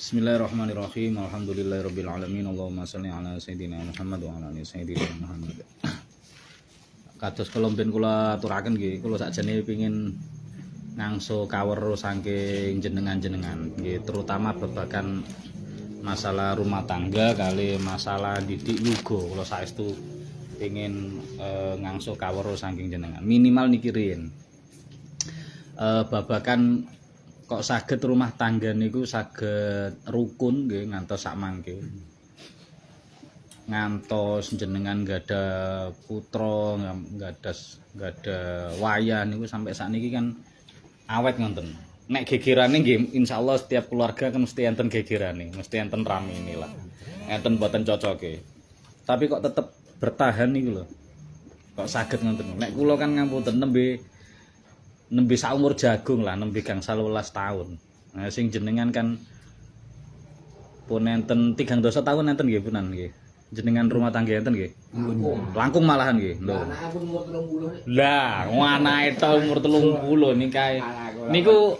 Bismillahirrahmanirrahim. Alhamdulillahirabbil alamin. Allahumma shalli ala sayidina Muhammad wa ala ali sayidina Muhammad. Kados kula mben kula aturaken nggih, kula sakjane pengin ngangso kaweruh saking jenengan-jenengan nggih, terutama babagan masalah rumah tangga kali masalah didik lugo. Kula saestu pengin ngangso kaweruh saking jenengan. Minimal niki riyen. Babagan kok saged rumah tangga niku saged rukun nggih ngantos sak mangke. Ngantos jenengan gada putra, gada wayah niku sampai sakniki kan awet ngoten. Nek gegerane nggih insyaallah setiap keluarga kan mesti enten gegerane, mesti enten ramine lah. Enten boten cocoke. Tapi kok tetep bertahan niku lho. Kok saged ngoten. Nek kula kan ngapunten nembe saumur jagung lah, nembe gangsal 12 tahun. Nah, sing jenengan kan pun enten 3 tahun enten nggih punan nggih. Jenengan rumah tangga enten nggih. Langkung malahan nggih. Lho. Anake umur 30. Lah, anake ta umur 30 nikae. Niku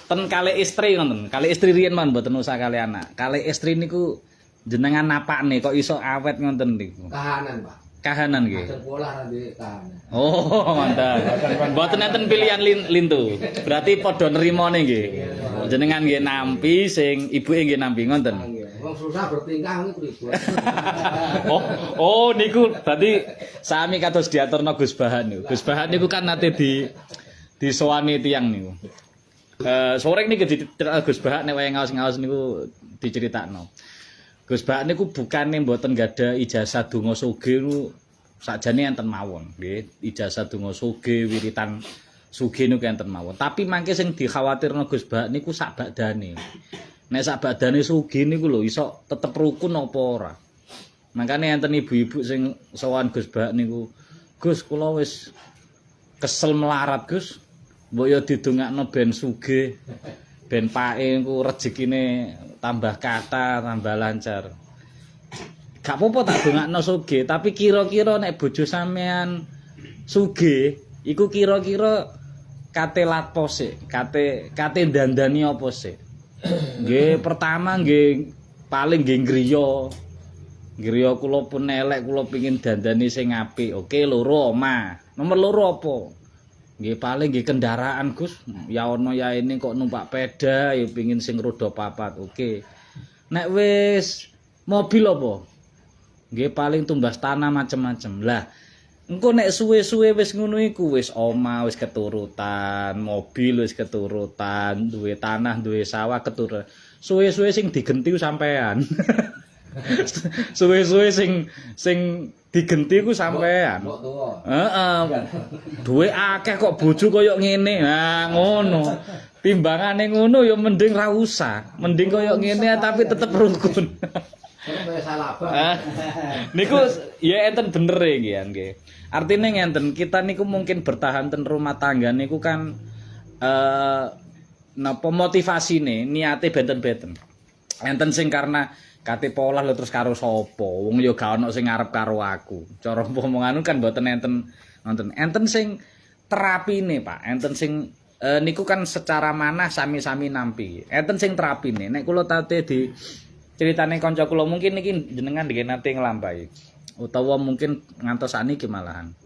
ten kali istri ngoten. Kali istri riyen man mboten usah kali anak. Kali istri niku jenengan napakne kok iso awet ngoten niku. Kahanan, Pak. Kahanan nggih. Sekolah nanti kahanan. Oh, mantap. Mboten enten pilihan lintu. Berarti padha nrimane nggih. Jenengan nggih nampi sing ibuke nggih nampi ngoten. Wong susah bertingkah niku pripun. Oh niku berarti sami kados diaturna Gus Bahan niku. Gus Bahan niku kan nate disowani tiyang niku. Sore niki diceritakno Gus Bahan nek wae ngaos-ngaos niku diceritakno. Gus Bahan niku bukane mboten gadah ijazah donga sugih niku sakjane enten mawon nggih. Ijazah donga sugih wiritan sugih niku enten mawon. Tapi mangke sing dikhawatirno Gus Bahan niku sak badane. Nek sak badane sugih niku lho iso tetep rukun apa ora. Makane enten ibu-ibu sing sowan Gus Bahan niku, "Gus, kula wis kesel melarat, Gus. Mbok yo didongakno ben sugih, ben pake niku rejekine tambah kata, tambah lancar." Gak apa-apa tak dongakno sugih, tapi kira-kira nek bojo sampean sugih, iku kira-kira kate lapo sik, kate dandani apa sik? Nggih, pertama nggih paling nggih griya. Griya kula pun elek, kula pengin dandani sing apik. Oke, loro omah. Nomor loro apa? Nggih paling nggih kendaraan, Gus. Ya ono ya ini kok numpak peda, ya pengin sing roda papat. Oke. Nek wis mobil apa? Nggih paling tumbas tanah macem-macem. Lah, engko nek suwe-suwe wis ngono iku wis omah wis keturutan, mobil wis keturutan, duwe tanah, duwe sawah keturutan. Suwe-suwe sing digenti ku sampean. Suwe-suwe sing digenti ku sampean. Mbok tuwa. Heeh. Duwe akeh kok bojo koyo ngene. Nah, ngono. Timbangane ngono ya mending ra usah. Mending koyo ngene tapi tetep rukun. Sampai salah bang. Niku ya enten bener nggih. Artine ngenten, kita niku mungkin bertahan ten rumah tangga niku kan napa motivasine, niate benten-benten. Enten sing karena kate polah lho terus karo sapa? Wong ya gak ono sing ngarep karo aku. Cara omongan kan mboten enten ngonten. Enten sing terapine, Pak. Enten sing niku kan secara manah sami-sami nampi. Enten sing terapine. Nek kula tate di ceritane kanca kula mungkin niki jenengan nggih nate nglampahi utawa mungkin ngantos saniki malahan.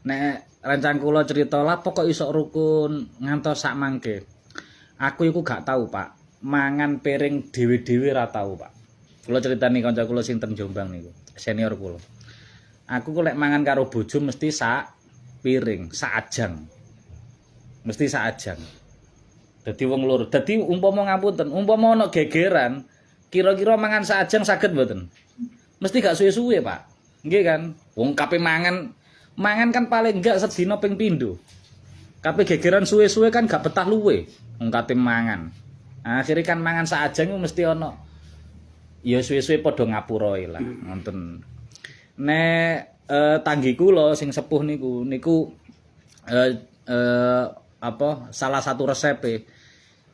Nek rencang kula cerita lah pokok iso rukun ngantos sak mangke. Aku iku gak tahu, Pak. Mangan piring dhewe-dhewe ra tahu, Pak. Kula critani kanca kula sing teng Jombang niku, senior kula. Aku kok lek mangan karo bojo mesti sak piring, sak ajang. Mesti sak ajang. Dadi wong loro. Dadi umpama ngapunten, umpama ana gegeran kira-kira mangan sajang saged mboten? Mesti gak suwe-suwe, Pak. Nggih kan? Wong kape mangan kan paling enggak sedina ping pindho. Kape gegeran suwe-suwe kan gak betah luwe wong kate mangan. Akhire kan mangan sajang mesti ana ya suwe-suwe padha ngapuroe lah, ngoten. Nek tanggi kula sing sepuh niku salah satu resepe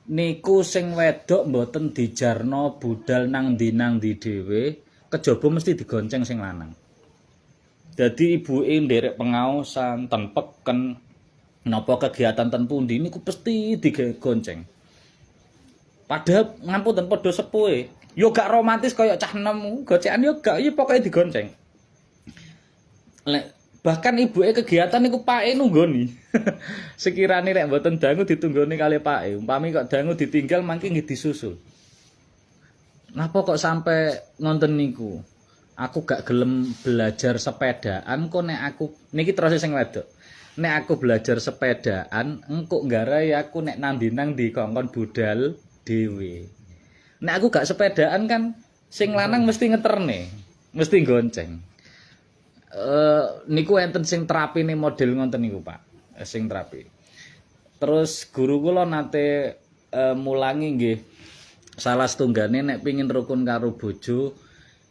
niku sing wedok mboten dijarno budal nang ndi dhewe, kejaba mesti digonceng sing lanang. Dadi ibuke nderek pengaosan, ten peken, napa kegiatan ten pundi niku mesti digonceng. Padahal ngapunten padha sepuhe. Yo gak romantis kaya cah enom, gocekan yo gak, ya pokoke digonceng. Lek bahkan ibuke kegiatan niku pake nunggoni. Sekirane nek mboten dangu ditunggoni kali pake, umpami kok dangu ditinggal mangke nggih disusul. Napa kok sampai ngonten niku? Aku gak gelem belajar sepedaan kok nek aku niki terus sing wedok. Nek aku belajar sepedaan, engko nggarai aku nek nang di kongkon budal dhewe. Nek aku gak sepedaan kan sing lanang mesti ngeterne, mesti gonceng. Niku enten sing terapine model ngonten niku, Pak. Sing terapi. Terus guru kula nate mulangi nggih salah setunggane nek pengin rukun karo bojo,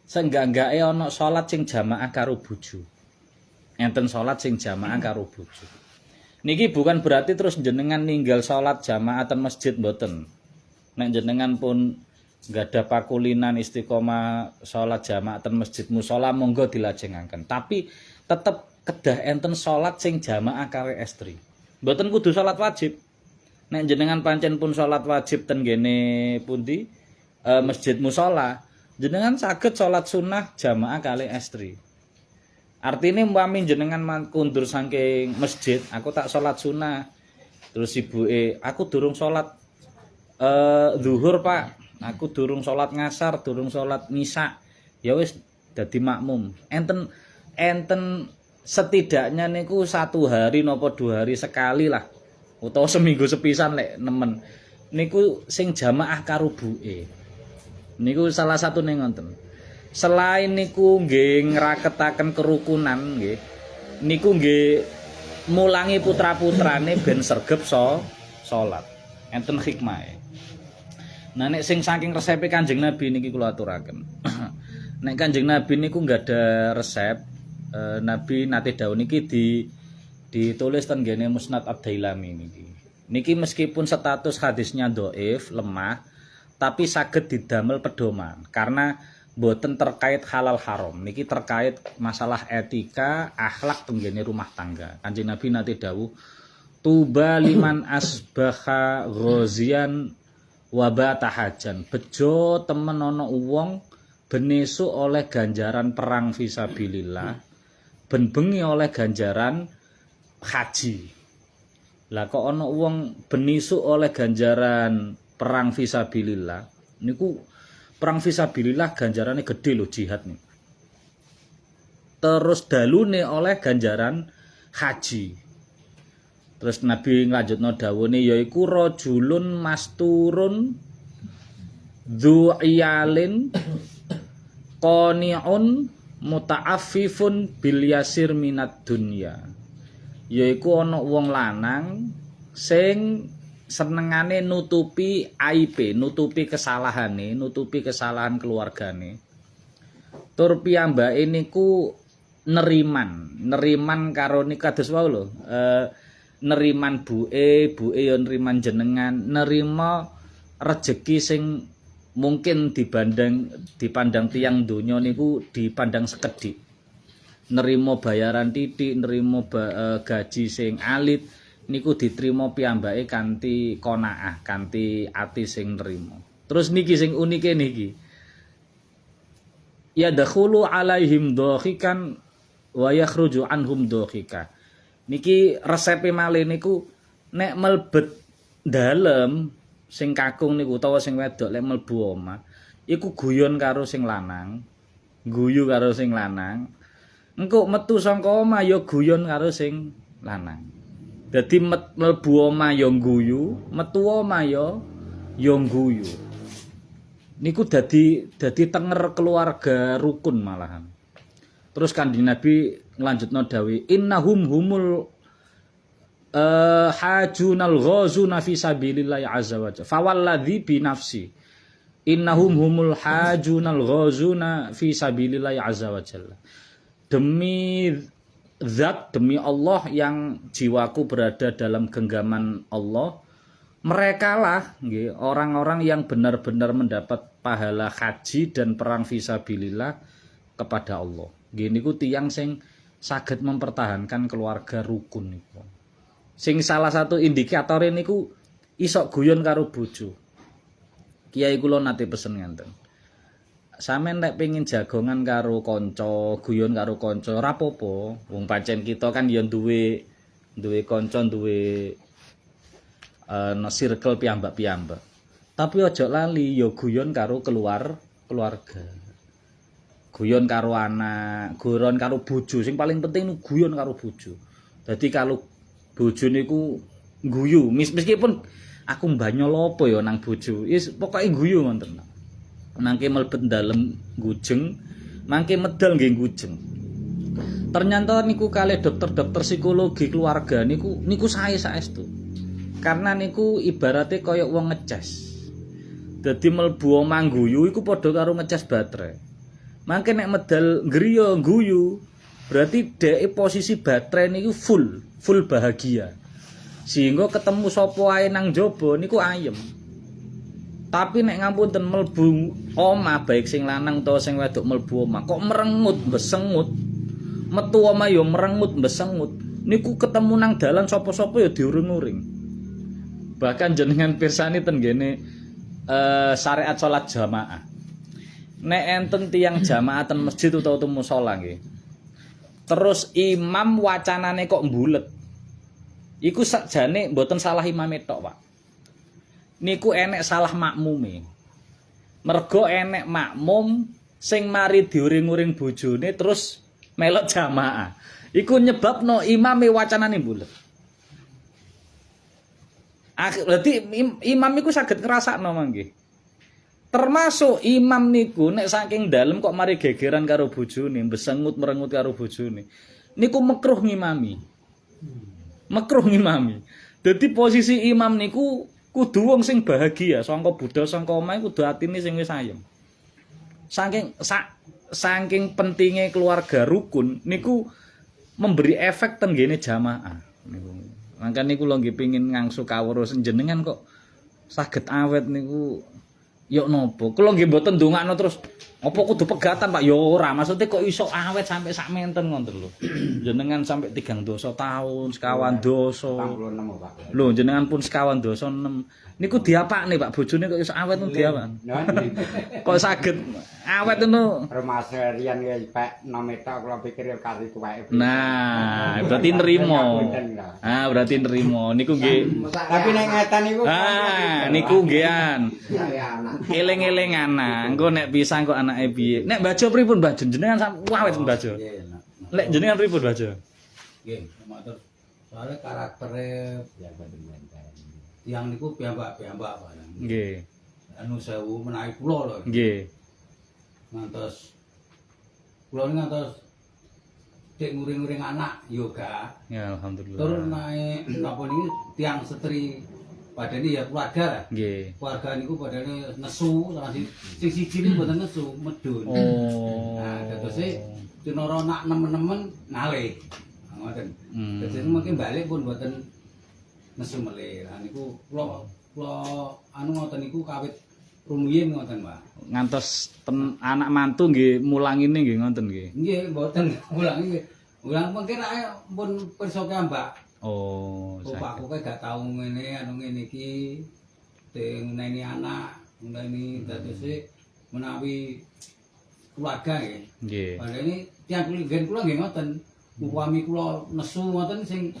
sengganggake ana salat sing jamaah karo bojo. Enten salat sing jamaah karo bojo. Niki bukan berarti terus jenengan ninggal salat jamaah ten masjid mboten. Nek jenengan pun gadah pakulinan istiqomah salat jamaah ten masjid musala monggo dilajengaken. Tapi tetep kedah enten salat sing jamaah karo estri. Mboten kudu salat wajib. Nek jenengan pancen pun salat wajib ten gene pundi masjid musala, jenengan saged salat sunah jamaah kali estri. Artine umpami jenengan kundur saking masjid, aku tak salat sunah. Terus ibuke, aku durung salat zuhur, Pak. Aku durung salat ngasar, durung salat nisa. Ya wis dadi makmum. Enten setidaknya niku 1 hari napa 2 hari sekali lah. Utawa seminggu sepisan lek nemen. Niku sing jamaah karo buke. Niku salah satu ning ngoten. Selain niku nggih ngraketaken kerukunan nggih. Niku nggih mulangi putra-putrane ben sregep salat. Enten hikmahe. Nah nek sing saking resepe Kanjeng Nabi niki kula aturaken. Nek Kanjeng Nabi niku nggak ada resep. Nabi nate dawuh niki ditulis ten gene Musnad Ad-Dailami niki. Niki meskipun status hadisnya dhaif, lemah, tapi saged didamel pedoman karena boten terkait halal haram. Niki terkait masalah etika, akhlak tenggene rumah tangga. Kanjeng Nabi nate dawuh, "Tuba liman asbaha ghazian wa batahajan." Bejo temen ana wong benesu oleh ganjaran perang fisabilillah, ben bengi oleh ganjaran haji. Lah kok ana wong benisu oleh ganjaran perang fisabilillah, niku perang fisabilillah ganjarane gede lho jihad nih. Terus dalune oleh ganjaran haji. Terus Nabi nglanjutno dawuhne yaiku rajulun masturun dzu'iyalin qani'un muta'affifun bil yasir minad dunya. Yaiku ana wong lanang sing senengane nutupi aibe, nutupi kesalahane, nutupi kesalahan keluargane. Tur piyambake niku neriman karo nika kados wau lho. Neriman buke ya neriman jenengan, nerima rejeki sing mungkin dipandang tiang donya niku dipandang sekedhik. Nerima bayaran titik, nerima gaji sing alit niku diterima piyambake kanthi qanaah, kanthi ati sing nerima. Terus niki sing unike niki. Ya dakhulu alaihim dhahikan wa yakhruju anhum dhahika. Niki resepe malih niku nek melbet dalem sing kakung niku utawa sing wedok lek mlebu omah iku guyon karo sing lanang, guyu karo sing lanang. Engko metu saka omah ya guyon karo sing lanang. Dadi mlebu omah ya guyu, metu omah ya guyu. Niku dadi tenger keluarga rukun malahan. Terus Kanjeng Nabi nglanjutno dawuh, innahum humul hajunal ghazuna fi sabilillahi azza wa jalla. Fawalladzi bi nafsi. Innahum humul hajunal ghazuna fi sabilillahi azza wa jalla. Demi zat, demi Allah yang jiwaku berada dalam genggaman Allah, merekalah nggih orang-orang yang benar-benar mendapat pahala haji dan perang fisabilillah kepada Allah. Nggih niku tiyang sing saged mempertahankan keluarga rukun niku. Sing salah satu indikator niku isok guyon karo bojo. Kiai kula nate pesen ngenten. Sampeyan nek pengin jagongan karo kanca, guyon karo kanca, ora apa-apa. Wong pancen kita kan ya duwe kanca, duwe circle piyambak-piyambak. Tapi aja lali ya guyon karo keluarga. Guyon karo anak, guyon karo bojo. Sing paling penting guyon karo bojo. Dadi kalau bojo niku guyu, meskipun aku mbanyol apa ya nang bojo. Wis pokoke guyu ngoten. Nangke mlebet dalem gujeng, mangke medal nggih gujeng. Ternyata niku kalih dokter-dokter psikologi keluarga niku saestu. Karena niku ibaratnya kaya wong ngecas. Dadi mlebu omah guyu iku padha karo ngecas baterai. Mangke nek medal griya guyu, berarti dhek posisi baterai niku full bahagia. Sehingga ketemu sapa ae nang jaba niku ayem. Tapi nek ngapunten mlebu omah baik sing lanang utawa sing wedok mlebu omah kok merengut besengut. Metu omah ya merengut besengut. Niku ketemu nang dalan sapa-sapa ya diuring-uring. Bahkan jenengan pirsani ten gene syariat salat jamaah. Nek enten tiyang jamaah ten masjid utawa teng musala nggih. Terus imam wacanane kok mbulet. Iku sakjane mboten salah imame tok, Pak. Niku enek salah makmume. Mergo enek makmum sing mari diuring-uring bojone terus melok jamaah. Iku nyebabno imame wacanane mbulet. Berarti imam iku saged ngrasakno mangke. Termasuk imam niku nek saking dalem kok mari gegeran karo bojone, besengut merengut karo bojone. Niku makruh ngimami. Makruh ngimami. Dadi posisi imam niku kudu wong sing bahagia, sangka budal sangka omah kudu atine sing wis ayem. Saking pentingnya keluarga rukun niku memberi efek ten gene jamaah niku. Mangkane kula nggih pengin ngangsu kawruh jenengan kok saged awet niku yo nopo? Kula nggih mboten ndongakno terus apa kudu pegatan Pak? Ya ora, maksudnya kok iso awet sampai sak menten ngoten lho. Jenengan sampai 3 dosa tahun, sekawan dosa. 46 Pak. Lho jenengan pun sekawan dosa 6. Niku diapakne Pak bojone kok iso awet niku diapak. Kok saged awet ngono. Rumah rian ya Pak nometa kula pikir ya kali tuweke. Nah, berarti nrimo. Ah, berarti nrimo. Niku nggih. Tapi nek ngeten niku Niku nggih Ya anak. eling-eling anak. Engko nek pisang kok anake piye? Nek bajo pripun bajo? Jenengan awet bajo. Lek jenengan pripun bajo? Nggih, matur. Soale karaktere yang niku piyambak-piyambak Pak. Nggih. Anu sewu menawi kula lho. Nggih. Ngantos kula ngantos dek nguring-nguring anak yoga. Ya alhamdulillah. Tur naik napa niki tiang setri padane ya keluarga lah. Nggih. Keluarga niku padane nesu sing siji niku mboten nesu, medun. Oh. Nah, dadose cinara nak nemen-nemen ngalih. Ngoten. Dadi mungkin balik pun mboten nesu melih. Lah niku kula anu ngoten niku kawit rumiyin ngoten, Pak. Ngantos anak mantu nggih mulangine nggih ngoten nggih. Nggih, mboten ulangi. Ulang mungkin pun pirsa Mbak. Oh, Bapakku kae gak tau ngene anu ngene iki. Ngeneni anak, ngeneni dadose menawi keluarga nggih. Nggih. Padahal tiang kula nggih ngoten. Upami kula nesu ngoten sing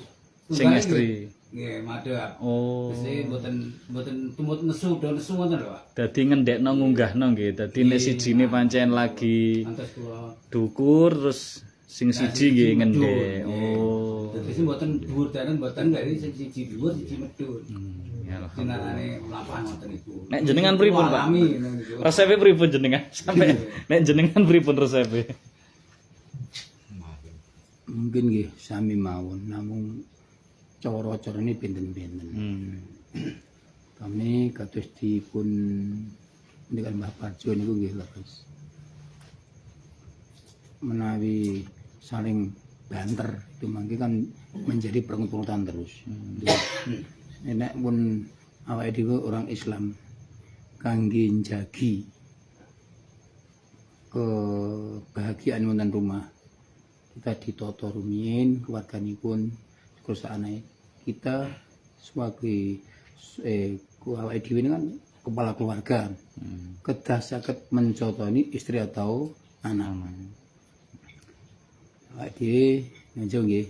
istri. Nggih, madhep. Oh. Wis mboten tumut nesu, do nesu ngoten lho, Pak. Dadi ngendhekno ngunggahno nggih. Dadi nek sijine pancen lagi Antes kula dukur terus sing siji nggih ngendhek. Oh. dadi sing mboten dhuwur dalan mboten dari sing siji dhuwur siji medhun. Ya alhamdulillah. Sinarane lapangan ngoten niku. Nek jenengan pripun, Pak? Alami niku. Resepe pripun jenengan? Sampai nek jenengan pripun resepe? Mungkin nggih sami mawon namung cara-carane benten-benten. Kami kados dipun dengan Mbah Parjo niku nggih leres. Menawi saling banter itu mangke kan menjadi perang-perangan terus. Nek pun awake dhewe orang Islam kangge njagi kebahagiaan wonten rumah. Kita ditata rumiyin keluarganipun kerusakan kita sebagai awake dhewe kan kepala keluarga kedah saged mencotoni istri atau anak. Awake dhewe njo nggih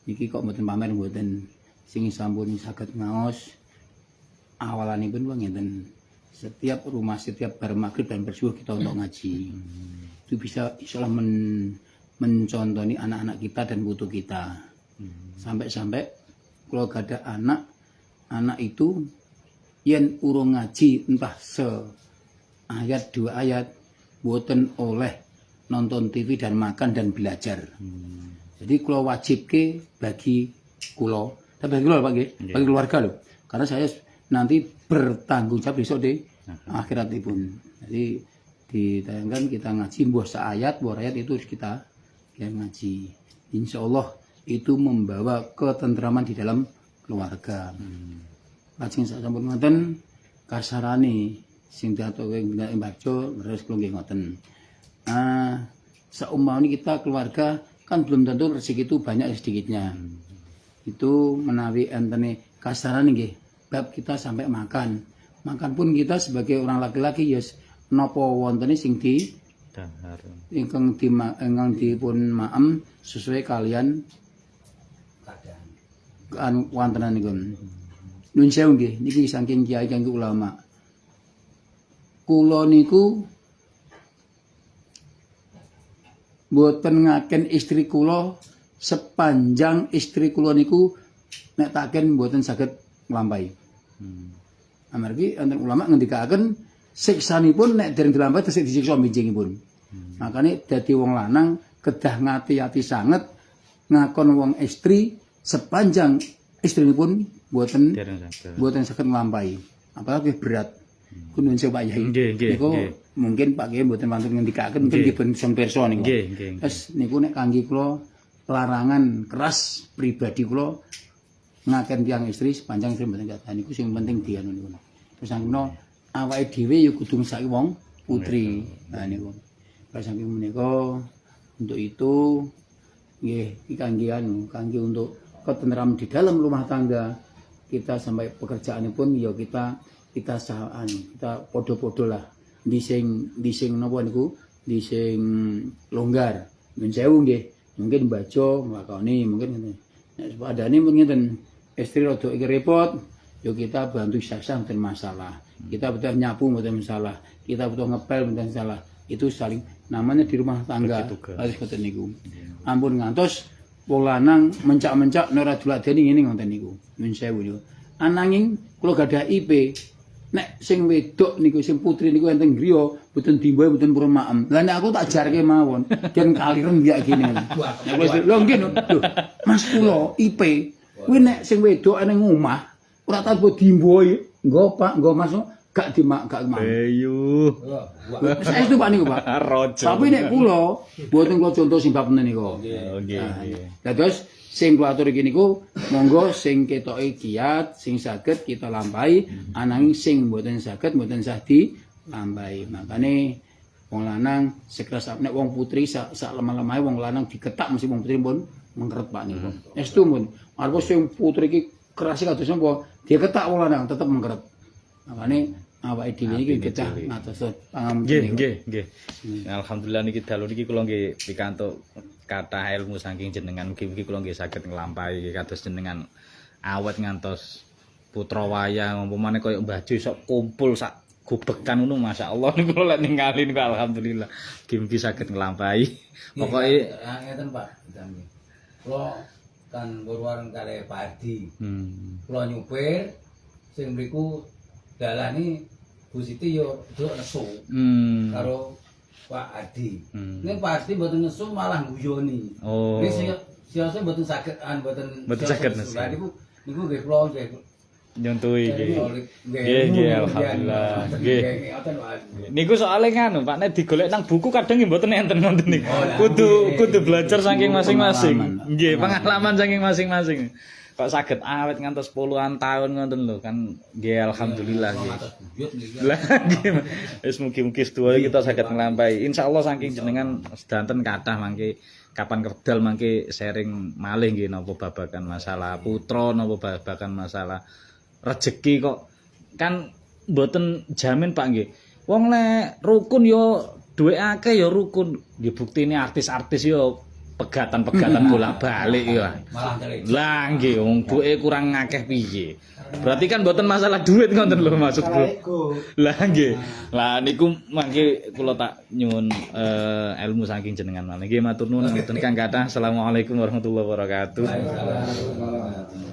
niki kok mboten pamer mboten sing sampun saged ngaos awalanipun kok ngenten. Setiap rumah, setiap bar maghrib dan bersubuh kita untuk ngaji. Itu bisa insyaallah mencontoni anak-anak kita dan putu kita. Sampai-sampai kalau gak ada anak itu yen urung ngaji entah ayat 2 ayat boten oleh nonton TV dan makan dan belajar. Jadi kalau wajib ke bagi kulo, tapi bagi kulo Pak nggih, bagi keluarga loh. Karena saya nanti bertanggung jawab besok di akhiratipun. Jadi ditayangkan kita ngaji mbuh seayat, mbuh ayat itu harus kita ngaji. Insya Allah itu membawa ketentraman di dalam keluarga. Lajeng sasampun ngoten kasarane sing diatoke baca terus kula nggih ngoten. Seumpama kita keluarga kan belum tentu rezeki itu banyak sedikitnya. Itu menawi entene kasarane nggih bab kita sampai makan. Makan pun kita sebagai orang laki-laki ya napa wontene sing di dahar. Ingkang dipun maem sesuai kalian keadaan wontenan niku. Nun sewu nggih niki saking kiai kangge ulama. Kula niku mboten ngaken istri kula sepanjang istri kula niku nek taken mboten saged nglampahi. Amargi enten ulama ngendikaken siksanipun nek dereng dilampahi tesih disiksa benjingipun. Makane dadi wong lanang kedah ngati-ati sanget ngakon wong istri sepanjang istrinipun mboten saged nglampahi. Apalagi berat. Kunun Pak Yai. Niku mungkin Pak Yai mboten wonten ngendikaken mungkin dipun sampirsa niku. Terus niku nek kangge kula larangan keras pribadi kula ngaken tiyang istri sepanjang istri mboten kathah niku sing penting dianu niku. Terus angno awake dhewe ya kudu ngesaki wong putri. Nah niku. Terus saking menika untuk itu nggih kangge untuk ketentraman di dalam rumah tangga kita sampai pekerjaanipun ya kita podo-podo lah di sing napa niku di sing longgar men sewu nggih mungkin baca nglakoni mungkin ngene nek padane mungkin ngeten istri rada iki repot yo kita bantu sah-sah mboten masalah kita butuh nyapu mboten masalah kita butuh ngepel mboten masalah itu saling namanya di rumah tangga harus ngoten niku ampun ngantos wong lanang mencak-mencak nek ora diladeni ngene ngoten niku men sewu niku ananging kula gadah IP nek sing wedok niku sing putri niku enten griya mboten dimbae mboten purun maem. Lah nek aku tak jarke mawon, yen kaliren ya gini. Lho nggih lho. Mas kula IP kuwi nek sing wedok ning omah ora tau mbok dimbae. Nggo Pak, nggo Mas gak gak maem. Ayo. Saestu Pak niku Pak. Rojo. Tapi nek kula mboten kula contoh sing bab niku. Nggih. Lah terus sing kula atur iki niku monggo sing ketoke kiat sing saged kita lampahi ananging sing mboten saged mboten sah dilampahi. Makane wong lanang sekeras nek wong putri sak lemah-lemahe wong lanang diketak mesti wong putri pun mengkeret Pak niku. Estu mun arep sing putri iki keras kados napa diketak wong lanang tetep mengkeret. Makane awake dhewe iki kedah ngatos pangapunten. Nggih. Alhamdulillah niki dalu niki kula nggih pikantuk kathah ilmu saking jenengan mugi-mugi kula nggih saged nglampahi kados jenengan awet ngantos putra wayang umpamane koyo Mbah Jo sok kumpul sak gobekan ngono masyaallah niku kula lek ningali niku alhamdulillah mugi saged nglampahi. Pokoke ngeten Pak, kula kan berwareng kali Pak Adi. Kula nyupir sing mriku dalane Bu Siti yo delok nesu. Karo Pak Adi. Ning Pak Adi mboten nesu malah guyoni. Oh. Nek siasa mboten saged mboten saged nesu. Niku nggih kula nggih nyontohi nggih. Nggih alhamdulillah. Nggih. Niku soalé nganu Pak nek digolek nang buku kadang nggih mboten enten ngoten niku. Kudu belajar saking masing-masing. Nggih, pengalaman saking masing-masing. Kok saged awet ngantos puluhan tahun ngoten lho kan nggih alhamdulillah nggih. Lah nggih wis mugi-mugi sedaya kita saged nglampahi. Insyaallah saking jenengan sedanten kathah mangke kapan kedal mangke sharing malih nggih napa babagan masalah putra napa babagan masalah rezeki kok kan mboten jamin Pak nggih. Wong nek rukun yo duwe akeh yo rukun. Nggih buktine artis-artis yo pegatan-pegatan bolak-balik yo. Malah terik. Lah nggih wong duwe kurang akeh piye. Berarti kan mboten masalah duit ngoten lho maksudku. Lah nggih. Lah niku mangke kula tak nyuwun ilmu saking jenengan malih. Nggih matur nuwun mboten Kang kathah. Assalamualaikum warahmatullahi wabarakatuh. Waalaikumsalam.